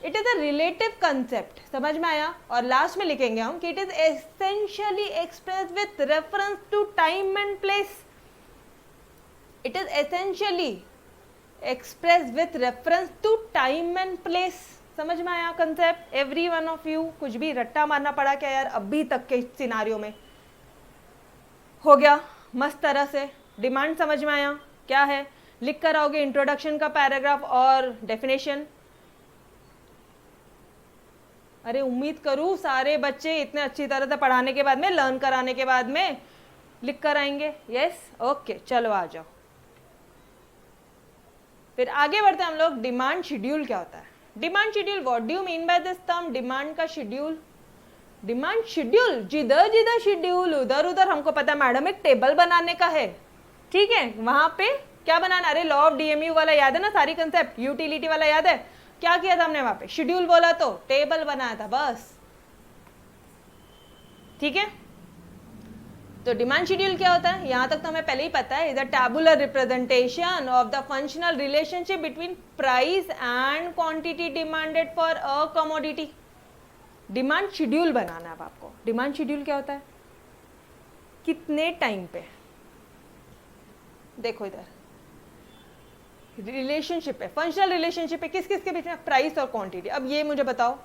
It is a relative concept, समझ में आया? और लास्ट में लिखेंगे हम कि it is essentially express with reference to time and place. It is essentially express with reference to time and place. समझ में आया concept? Every one of you? कुछ भी रट्टा मारना पड़ा क्या यार अभी तक के सिनारियो में? हो गया मस्त तरह से। डिमांड समझ में आया क्या है? लिख कर आओगे इंट्रोडक्शन का पैराग्राफ और डेफिनेशन। अरे उम्मीद करूं सारे बच्चे इतने अच्छी तरह से पढ़ाने के बाद में, लर्न कराने के बाद में लिख कर आएंगे। यस, ओके, चलो आ जाओ। फिर आगे बढ़ते हम लोग। डिमांड शेड्यूल क्या होता है? Demand schedule, what do you mean by this term? Demand का शेड्यूल, डिमांड शेड्यूल, जिधर जिधर शेड्यूल उधर उधर हमको पता है मैडम एक टेबल बनाने का है, ठीक है। वहां पे क्या बनाना? अरे लॉ ऑफ डीएमयू वाला याद है ना, सारी कंसेप्ट, यूटिलिटी वाला याद है? क्या किया था हमने वहां पे? शेड्यूल बोला तो टेबल बनाया था बस, ठीक है। तो डिमांड शेड्यूल क्या होता है? यहां तक तो हमें पहले ही पता है, is a tabular representation of the functional relationship between price and quantity demanded for a commodity. Demand schedule बनाना है आपको। डिमांड शेड्यूल क्या होता है? कितने टाइम पे, देखो इधर रिलेशनशिप है, फंक्शनल रिलेशनशिप है, किस किस के बीच में? प्राइस और क्वांटिटी। अब ये मुझे बताओ,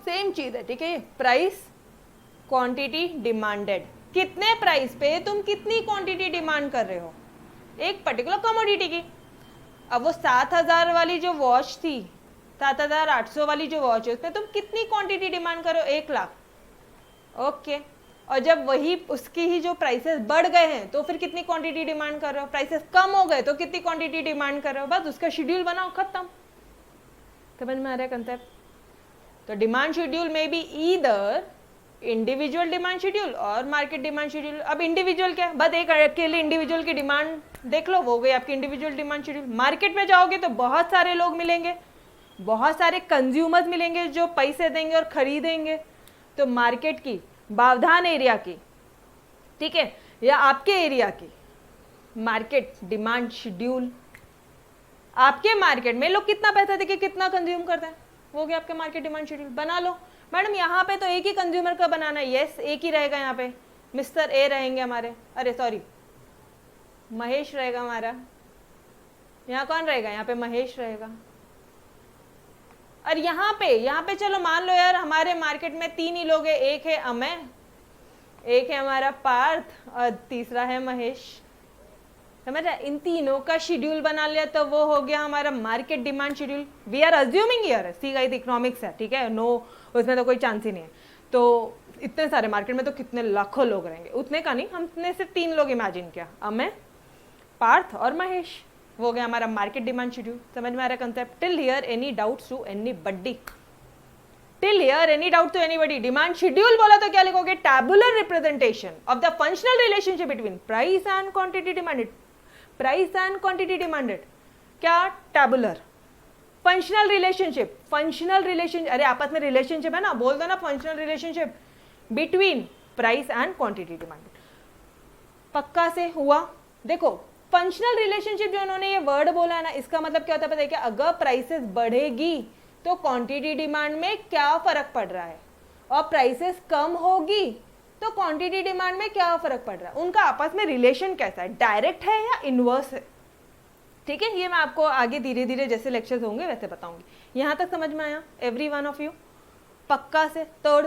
सेम चीज है, ठीक है, प्राइस क्वांटिटी डिमांडेड, कितने प्राइस पे तुम कितनी क्वांटिटी डिमांड कर रहे हो एक पर्टिकुलर कमोडिटी की। अब वो 7,000 वाली जो वॉच थी, 7,800 वाली जो वॉच है, उसमें तुम कितनी क्वांटिटी डिमांड करो? 1 लाख। ओके, और जब वही उसकी ही जो प्राइसेस बढ़ गए हैं तो फिर कितनी क्वांटिटी डिमांड कर रहे हो? प्राइसेस कम हो गए तो कितनी क्वांटिटी डिमांड कर रहे हो? बस उसका शेड्यूल बनाओ, खत्म। समझ में आ रहा है कंसेप्ट? तो डिमांड शेड्यूल में भी ईदर इंडिविजुअल डिमांड शेड्यूल और मार्केट डिमांड शेड्यूल। अब इंडिविजुअल क्या है? बस एक अकेले इंडिविजुअल की डिमांड देख लो, वो हो गई आपकी इंडिविजुअल डिमांड शेड्यूल। मार्केट में जाओगे तो बहुत सारे लोग मिलेंगे, बहुत सारे कंज्यूमर्स मिलेंगे जो पैसे देंगे और खरीदेंगे। तो मार्केट की, बावधान एरिया की, ठीक है, या आपके एरिया की मार्केट डिमांड शेड्यूल। आपके मार्केट में लोग कितना पैसा देके कितना कंज्यूम करते हैं, वो गया आपके मार्केट डिमांड शेड्यूल। बना लो। मैडम यहाँ पे तो एक ही कंज्यूमर का बनाना है। यस, एक ही रहेगा यहाँ पे, मिस्टर ए रहेंगे हमारे, अरे सॉरी महेश रहेगा हमारा। यहाँ कौन रहेगा? यहाँ पे महेश रहेगा। और यहाँ पे चलो मान लो यार हमारे मार्केट में 3 ही लोग हैं, एक है अमय, एक है हमारा पार्थ और तीसरा है महेश। समझ रहे? इन तीनों का शेड्यूल बना लिया तो वो हो गया हमारा market demand schedule. We are assuming here, see guys economics है, ठीक है, नो उसमें तो कोई चांस ही नहीं है। तो इतने सारे मार्केट में तो कितने लाखों लोग रहेंगे, उतने का नहीं, हमने सिर्फ 3 लोग इमेजिन किया, अमय, पार्थ और महेश। वो हो गया हमारा मार्केट डिमांड शेड्यूल। समझ में आ रहा है concept? Till here any doubts to anybody? Till here any doubt to anybody? Demand schedule बोला तो क्या लिखोगे? Tabular representation of the functional relationship between price and quantity demanded. Price and quantity demanded क्या? Tabular. Functional relationship, functional relation, अरे आपस में relationship है ना, बोल दो ना functional relationship between price and quantity demanded. पक्का से हुआ? देखो फंक्शनल रिलेशनशिप जो उन्होंने ये वर्ड बोला है ना, इसका मतलब क्या होता है पता है क्या? अगर प्राइसेस बढ़ेगी तो क्वांटिटी डिमांड में क्या फर्क पड़ रहा है, और प्राइसेस कम होगी तो क्वांटिटी डिमांड में क्या फर्क पड़ रहा है, उनका आपस में रिलेशन कैसा है, डायरेक्ट है या इनवर्स है। ठीक है, ये मैं आपको आगे धीरे धीरे जैसे लेक्चर्स होंगे वैसे बताऊंगी। यहां तक समझ में आया एवरी वन ऑफ यू? पक्का से? तोड़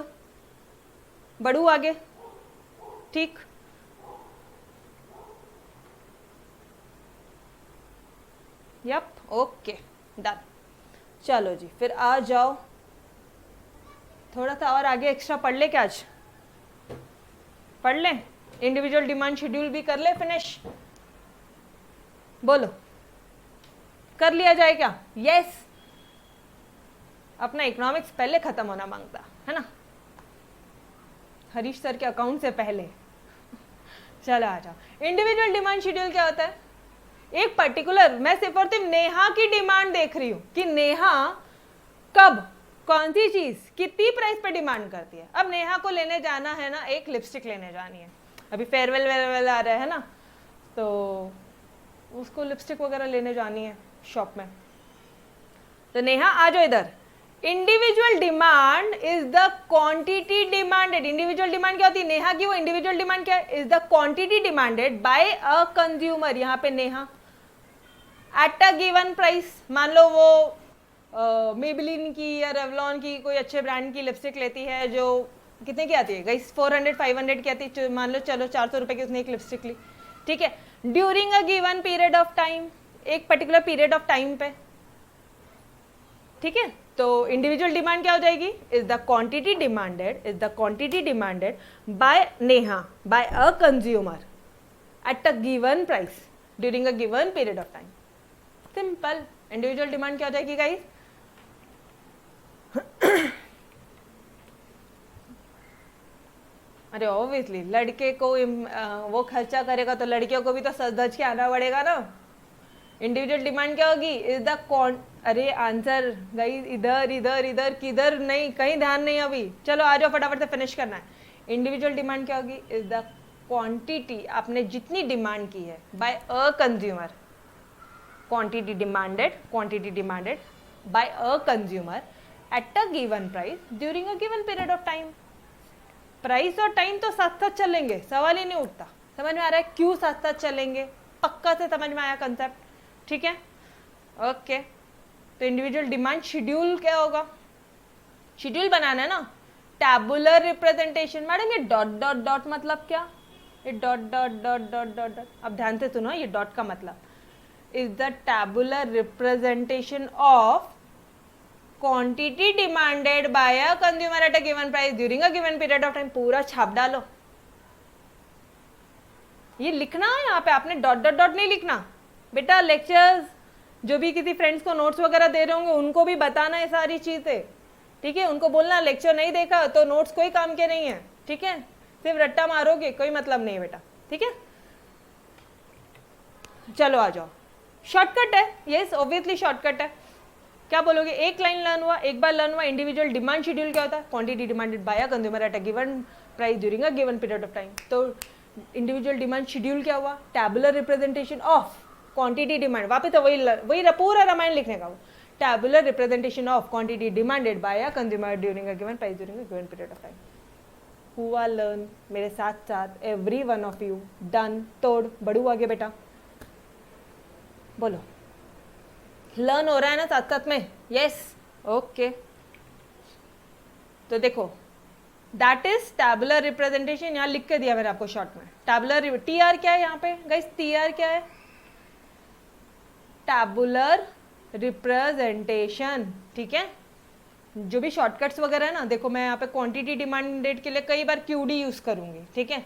बढ़ू आगे? ठीक, यप, ओके, डन। चलो जी, फिर आ जाओ, थोड़ा सा और आगे एक्स्ट्रा पढ़ ले क्या? आज पढ़ ले, इंडिविजुअल डिमांड शेड्यूल भी कर ले फिनिश। बोलो कर लिया जाए क्या? यस, अपना इकोनॉमिक्स पहले खत्म होना मांगता है ना, हरीश सर के अकाउंट से पहले। चलो आ जाओ। इंडिविजुअल डिमांड शेड्यूल क्या होता है? एक पर्टिकुलर, मैं सिर्फ और सिर्फ नेहा की डिमांड देख रही हूं कि नेहा कब कौन सी चीज कितनी प्राइस पे डिमांड करती है। अब नेहा को लेने जाना है ना, एक लिपस्टिक लेने जानी है, अभी फेयरवेल वेयरवेल आ रहा है ना, तो उसको लिपस्टिक वगैरह लेने जानी है शॉप में। तो नेहा आ जाओ इधर। Individual demand is the quantity demanded. Individual demand क्या होती है? नेहा की वो इंडिविजुअल डिमांड क्या है? Is the quantity demanded by a consumer. यहाँ पे Neha eight a given price, मान लो वो मेबलिन की या रेवलॉन की कोई अच्छे ब्रांड की लिपस्टिक लेती है जो कितने की आती है गाइस? 400-500 की आती है। मान लो चलो 400 रुपए की उसने एक लिपस्टिक ली, ठीक है, during a given period of time, एक पर्टिकुलर पीरियड ऑफ टाइम पे, ठीक है। तो इंडिविजुअल डिमांड क्या हो जाएगी? Is the quantity demanded, is the quantity demanded by Neha, by a consumer at a given price during a given period of time. Simple. Individual demand क्या हो जाएगी गाइस? अरे ऑब्वियसली लड़के को वो खर्चा करेगा तो लड़कियों को भी तो सज धज के आना पड़ेगा ना। इंडिविजुअल डिमांड क्या होगी? इज द अरे आंसर गाइस इधर इधर इधर किधर नहीं, कहीं ध्यान नहीं अभी। चलो आ जाओ फटाफट से फिनिश करना है। इंडिविजुअल डिमांड क्या होगी? इज द क्वांटिटी, आपने जितनी डिमांड की है by a consumer, quantity demanded by a consumer at a given price during a given period of time. Price और टाइम तो साथ साथ चलेंगे, सवाल ही नहीं उठता। समझ में आ रहा है क्यों साथ साथ चलेंगे? पक्का से समझ में आया कंसेप्ट? ठीक है, ओके। तो इंडिविजुअल डिमांड शेड्यूल क्या होगा? शेड्यूल बनाना है ना, टैबुलर रिप्रेजेंटेशन। मैडम ये डॉट डॉट डॉट मतलब क्या? ये dot dot dot dot dot dot, अब ध्यान से सुनो ये डॉट का मतलब। is the tabular representation of quantity demanded by a consumer at a given price during a given period of time. पूरा छाप डालो, ये लिखना है यहाँ पे, आपने डॉट डॉट डॉट नहीं लिखना बेटा। लेक्चर्स जो भी किसी फ्रेंड्स को नोट्स वगैरह दे रहे होंगे उनको भी बताना है सारी चीजें, ठीक है। उनको बोलना लेक्चर नहीं देखा तो नोट्स कोई काम के नहीं है, ठीक है। सिर्फ रट्टा मारोगे कोई मतलब नहीं है बेटा, ठीक है। चलो आ जाओ, शॉर्टकट है, यस ऑब्वियसली शॉर्टकट है। क्या बोलोगे, एक लाइन लर्न हुआ, एक बार लर्न हुआ। इंडिविजुअल डिमांड शेड्यूल क्या होता है, quantity demanded by a consumer at a given price during a given period of time. तो इंडिविजुअल डिमांड शेड्यूल क्या हुआ, tabular representation of quantity demand. वापस तो वही पूरा रामायण लिखने का, tabular representation of quantity demanded by a consumer during a given price during a given period of time. हुआ लर्न मेरे साथ साथ, every one of you, done. तोड़ बढ़ू आगे बेटा, बोलो लर्न हो रहा है ना साथ साथ में, यस ओके। तो देखो दैट इज टैबुलर रिप्रेजेंटेशन, यहाँ लिख के दिया मैंने आपको शॉर्ट में। टैबुलर, टी आर क्या है यहाँ पे गाइस, टी आर क्या है, टैबुलर रिप्रेजेंटेशन, ठीक है। जो भी शॉर्टकट्स वगैरह है ना, देखो मैं यहाँ पे क्वांटिटी डिमांडेड के लिए कई बार क्यूडी यूज करूंगी, ठीक है।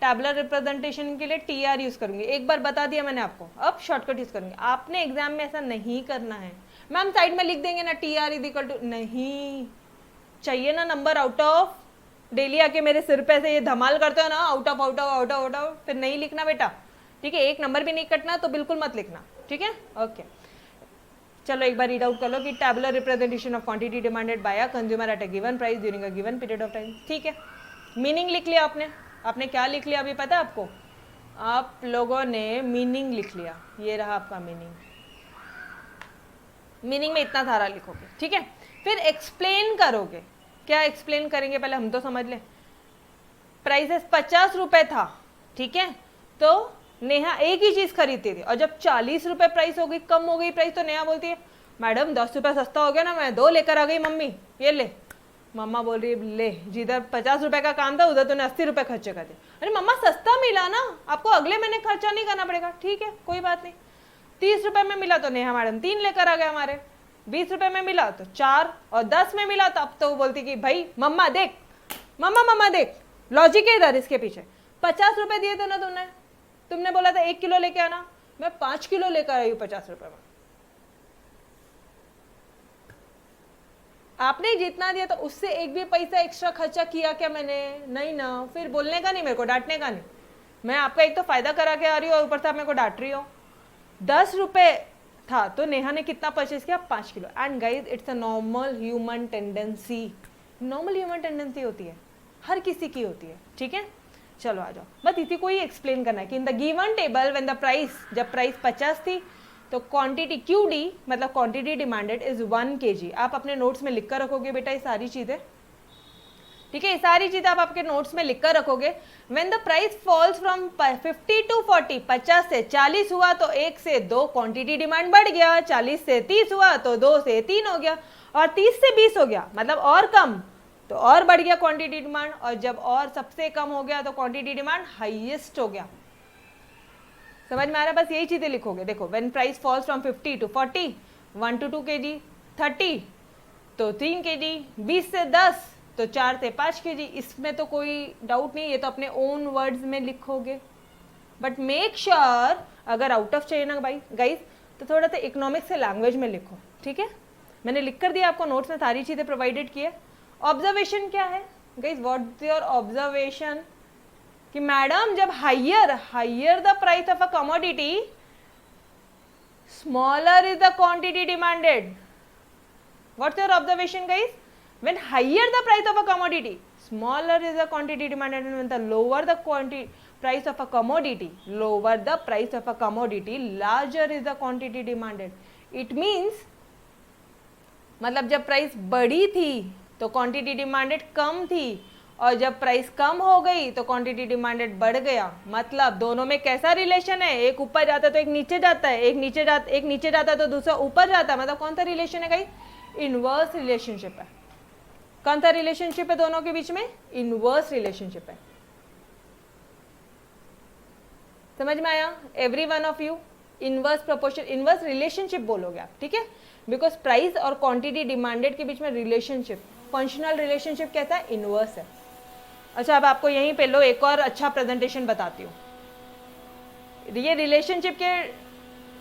टैबुलर रिप्रेजेंटेशन के लिए टीआर यूज करूंगी, एक बार बता दिया मैंने आपको, अब शॉर्टकट यूज करूंगी। आपने एग्जाम में ऐसा नहीं करना है, मैम साइड में लिख देंगे ना टीआर इज इक्वल टू, नहीं चाहिए ना नंबर आउट ऑफ। डेली आके मेरे सिर पे से ये धमाल करते हो ना, out of out of out of out of, फिर नहीं लिखना बेटा, ठीक है। एक नंबर भी नहीं कटना तो बिल्कुल मत लिखना, ठीक है, ओके। चलो एक बार रीड आउट कर लो कि tabular representation of quantity demanded by a consumer at a given price during a given period of time, ठीक है। मीनिंग लिख लिया आपने, आपने क्या लिख लिया अभी पता है आपको, आप लोगों ने मीनिंग लिख लिया, ये रहा आपका मीनिंग। मीनिंग में इतना सारा लिखोगे, ठीक है। फिर एक्सप्लेन करोगे, क्या एक्सप्लेन करेंगे पहले हम तो समझ लें। प्राइसेस 50 रुपए था, ठीक है, तो नेहा एक ही चीज खरीदती थी और जब 40 रुपए प्राइस हो गई, कम हो गई प्राइस, तो नेहा बोलती है मैडम 10 रुपए सस्ता हो गया ना, मैं 2 लेकर आ गई मम्मी, ये ले। मम्मा बोल रही है ले, जिधर 50 रुपए का काम था उधर तूने 80 रुपए खर्चे कर दिए। अरे मम्मा सस्ता मिला ना, आपको अगले महीने खर्चा नहीं करना पड़ेगा, ठीक है कोई बात नहीं। 30 रुपए में मिला तो नेहा मैडम 3 लेकर आ गए हमारे, 20 रुपए में मिला तो 4, और 10 में मिला तो अब तो वो बोलती कि भाई मम्मा देख, मम्मा देख, लॉजिक है इधर इसके पीछे। 50 रुपए दिए थे ना तुमने बोला था 1 किलो लेके आना, मैं 5 किलो लेकर आई हूँ 50 रुपए में। आपने जितना दिया तो उससे एक भी पैसा एक्स्ट्रा खर्चा किया क्या मैंने, नहीं ना। फिर बोलने का नहीं, मेरे को डांटने का नहीं। मैं आपका एक तो फायदा करा के आ रही हूँ और ऊपर से आप मेरे को डांट रही हो। 10 रुपए था तो नेहा ने कितना परचेज किया, 5 kilo. And guys it's a normal human tendency, normal human tendency होती है, हर किसी की होती है, ठीक है। चलो आ जाओ, बस इसी को ही एक्सप्लेन करना है कि in the given table when the price, जब प्राइस 50 थी तो क्वांटिटी QD मतलब क्वांटिटी डिमांडेड इज 1 kg। आप अपने नोट्स में लिख कर रखोगे बेटा ये सारी चीजें, ठीक है, ये सारी चीजें आप आपके नोट्स में लिख कर रखोगे। When the price falls from 50 to 40, 50 से 40 हुआ तो 1 से 2 क्वांटिटी डिमांड बढ़ गया, 40 से 30 हुआ तो 2 से 3 हो गया, और 30 से 20 हो गया मतलब और कम तो और बढ़ गया क्वांटिटी डिमांड, और जब और सबसे कम हो गया तो क्वांटिटी डिमांड हाईएस्ट हो गया। समझ में आ रहा है, बस यही चीजें लिखोगे। देखो when price falls from 50 to 40, 1 to 2 kg, 30 तो 3 kg, 20 से 10 तो 4 से 5 kg। इसमें तो कोई डाउट नहीं, ये तो अपने ओन वर्ड्स में लिखोगे, बट मेक श्योर अगर आउट ऑफ चाहिए ना भाई गाइस तो थोड़ा सा इकोनॉमिक्स से लैंग्वेज में लिखो, ठीक है। मैंने लिख कर दिया आपको, नोट्स में सारी चीजें प्रोवाइडेड की है। ऑब्जर्वेशन क्या है गाइस, व्हाट योर ऑब्जर्वेशन, कि मैडम जब higher the price of a commodity smaller is the quantity demanded. What's your observation guys, when higher the price of a commodity smaller is the quantity demanded, and when the lower the quantity price of a commodity, lower the price of a commodity larger is the quantity demanded. It means मतलब जब price बढ़ी थी तो quantity demanded कम थी, और जब price कम हो गई तो क्वांटिटी डिमांडेड बढ़ गया। मतलब दोनों में कैसा रिलेशन है, एक ऊपर जाता है तो एक नीचे जाता है, एक नीचे जाता है तो दूसरा ऊपर जाता है। मतलब कौन सा रिलेशन है गाइस, इनवर्स रिलेशनशिप है। कौन सा रिलेशनशिप है दोनों के बीच में, इनवर्स रिलेशनशिप है। समझ में आया every one of you, inverse proportion, inverse relationship बोलोगे आप, ठीक है, बिकॉज प्राइस और क्वांटिटी डिमांडेड के बीच में रिलेशनशिप, फंक्शनल रिलेशनशिप कैसा है, इनवर्स है। अच्छा, अब आपको यहीं पे लो एक और अच्छा प्रेजेंटेशन बताती हूँ। ये रिलेशनशिप के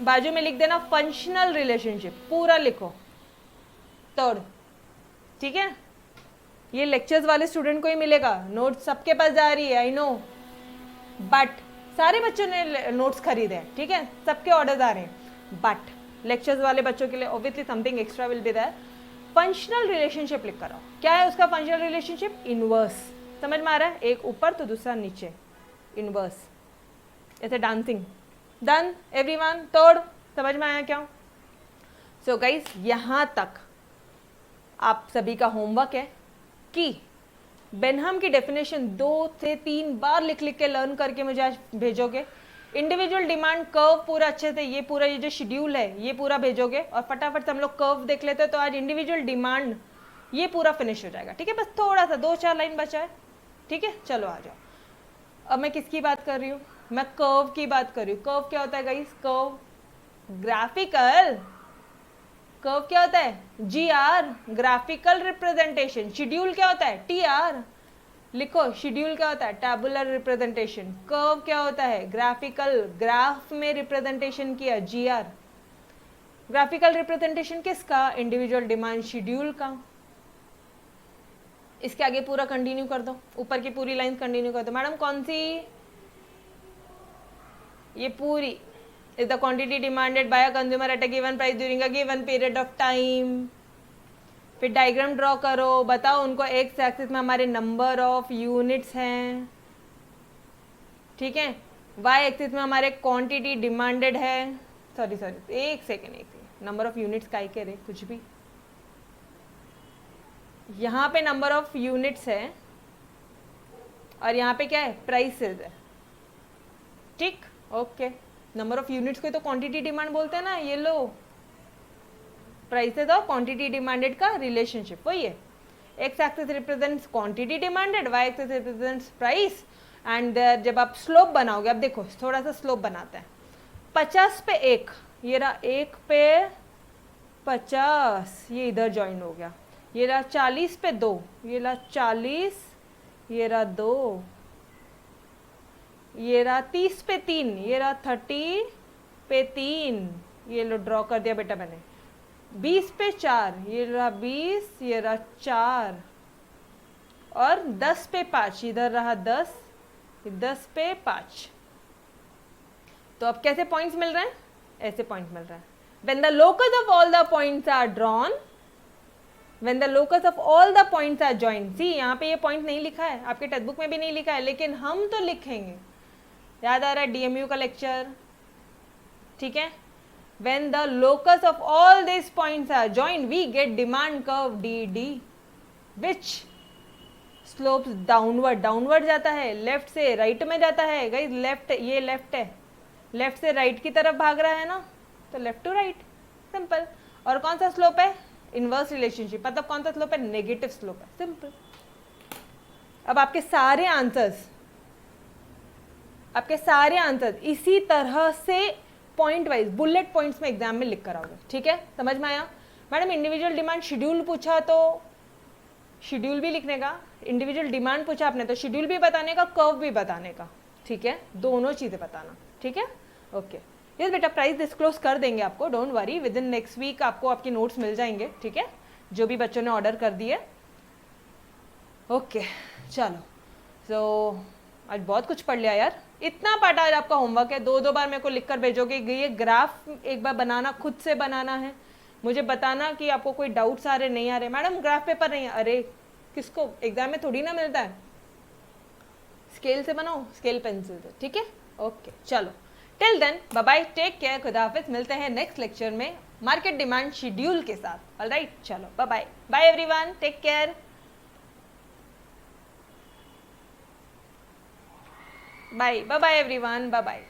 बाजू में लिख देना फंक्शनल रिलेशनशिप, पूरा लिखो तोड़, ठीक है। ये लेक्चर्स वाले स्टूडेंट को ही मिलेगा, नोट्स सबके पास जा रही है, आई नो, बट सारे बच्चों ने नोट्स खरीदे हैं, ठीक है, सबके ऑर्डर्स आ रहे हैं, बट लेक्चर्स वाले बच्चों के लिए obviously something extra will be there. Functional relationship लिख कर आओ। क्या है उसका फंक्शनल रिलेशनशिप, इनवर्स, समझ में आ रहा है, एक ऊपर तो दूसरा नीचे, इनवर्स, ऐसे डांसिंग। डन एवरीवन, तोड़, समझ में आया क्या? सो गाइस, यहाँ तक आप सभी का होमवर्क है कि बेनहम की डेफिनेशन 2 से 3 बार लिख लिख के लर्न करके मुझे आज भेजोगे। इंडिविजुअल डिमांड कर्व पूरा अच्छे से, ये पूरा ये जो शेड्यूल है ये पूरा भेजोगे, और फटाफट से हम लोग कर्व देख लेते हैं, तो आज इंडिविजुअल डिमांड ये पूरा फिनिश हो जाएगा, ठीक है। बस थोड़ा सा 2-4 लाइन बचा है, ठीक है। चलो आ जाओ। अब मैं किसकी बात कर रही हूँ, मैं कर्व की बात कर रही हूँ। कर्व क्या होता है गाइस, कर्व ग्राफिकल, कर्व क्या होता है, GR, ग्राफिकल रिप्रेजेंटेशन। शेड्यूल क्या होता है, TR, लिखो, शेड्यूल क्या होता है, टैबुलर रिप्रेजेंटेशन। कर्व क्या होता है, ग्राफिकल, ग्राफ में रिप्रेजेंटेशन किया, GR। ग्राफिकल रिप्रेजेंटेशन किसका, इंडिविजुअल डिमांड शेड्यूल का। इसके आगे पूरा कंटिन्यू कर दो, ऊपर की पूरी लाइन कंटिन्यू कर दो। मैडम कौन सी, ये पूरी, is the quantity demanded by a consumer at a given price during a given period of time. फिर डायग्राम ड्रॉ करो, बताओ उनको एक्स एक्सिस में हमारे नंबर ऑफ यूनिट्स हैं, ठीक है, वाई एक्सिस में हमारे क्वांटिटी डिमांडेड है, सॉरी एक सेकेंड, नंबर ऑफ यूनिट्स का कह रहे कुछ भी, यहाँ पे नंबर ऑफ यूनिट्स है और यहाँ पे क्या है, प्राइसेस है, ठीक, ओके। नंबर ऑफ यूनिट्स को तो क्वांटिटी डिमांड बोलते हैं ना, ये लो, प्राइसेस और क्वांटिटी डिमांडेड का रिलेशनशिप वही है। X axis represents quantity demanded, Y axis represents price, and जब आप स्लोप बनाओगे, अब देखो थोड़ा सा स्लोप बनाते हैं, 50 पे 1, ये रहा 1 पे 50, ये इधर ज्वाइन हो गया, ये रहा 40 पे 2, ये रहा 40, ये रहा 2, ये रहा 30 पे 3, ये रहा 30 पे 3, ये लो ड्रॉ कर दिया बेटा मैंने, 20 पे 4, ये रहा 20, ये रहा 4, और 10 पे 5, इधर रहा 10, 10 पे 5। तो अब कैसे पॉइंट्स मिल रहे हैं, ऐसे पॉइंट मिल रहा है। When the locus of all the points are drawn, when the locus of all the points are joined, see यहाँ पे ये पॉइंट नहीं लिखा है, आपके टेक्स्ट बुक में भी नहीं लिखा है, लेकिन हम तो लिखेंगे। याद आ रहा है DMU का लेक्चर, ठीक है। When the locus of all these points are joined, we get demand curve DD, which slopes downward, downward जाता है, लेफ्ट से राइट में जाता है। गाइस लेफ्ट, ये लेफ्ट है, लेफ्ट से राइट की तरफ भाग रहा है ना, तो लेफ्ट टू राइट, सिंपल। और कौन सा स्लोप है, इनवर्स रिलेशनशिप, मतलब कौन सा स्लोप है, नेगेटिव स्लोप है, सिंपल। अब आपके सारे आंसर्स इसी तरह से पॉइंट वाइज बुलेट पॉइंट्स में एग्जाम में लिख कर आओगे, ठीक है, समझ में आया। मैडम इंडिविजुअल डिमांड शेड्यूल पूछा तो शेड्यूल भी लिखने का, इंडिविजुअल डिमांड पूछा आपने तो शेड्यूल भी बताने का, कर्व भी बताने का, ठीक है, दोनों चीजें बताना, ठीक है, ओके। यस बेटा, प्राइस डिस्क्लोज कर देंगे आपको, don't worry, within next week आपको आपके नोट्स मिल जाएंगे, ठीक है, जो भी बच्चों ने ऑर्डर कर दिए, ओके। चलो, सो आज बहुत कुछ पढ़ लिया यार, इतना पार्ट आज आपका होमवर्क है, 2-2 बार मेरे को लिख कर भेजोगे। ये ग्राफ एक बार बनाना, खुद से बनाना है, मुझे बताना कि आपको कोई डाउट्स आ रहे नहीं आ रहे। मैडम ग्राफ पेपर नहीं है, अरे किसको, एग्जाम में थोड़ी ना मिलता है, स्केल से बनाओ, स्केल पेंसिल से, ठीक है, ओके। चलो, till then bye bye, take care, खुदा हाफिज, मिलते हैं नेक्स्ट लेक्चर में मार्केट डिमांड शेड्यूल के साथ, ऑलराइट। चलो bye bye, bye everyone, take care, bye bye bye everyone, bye bye.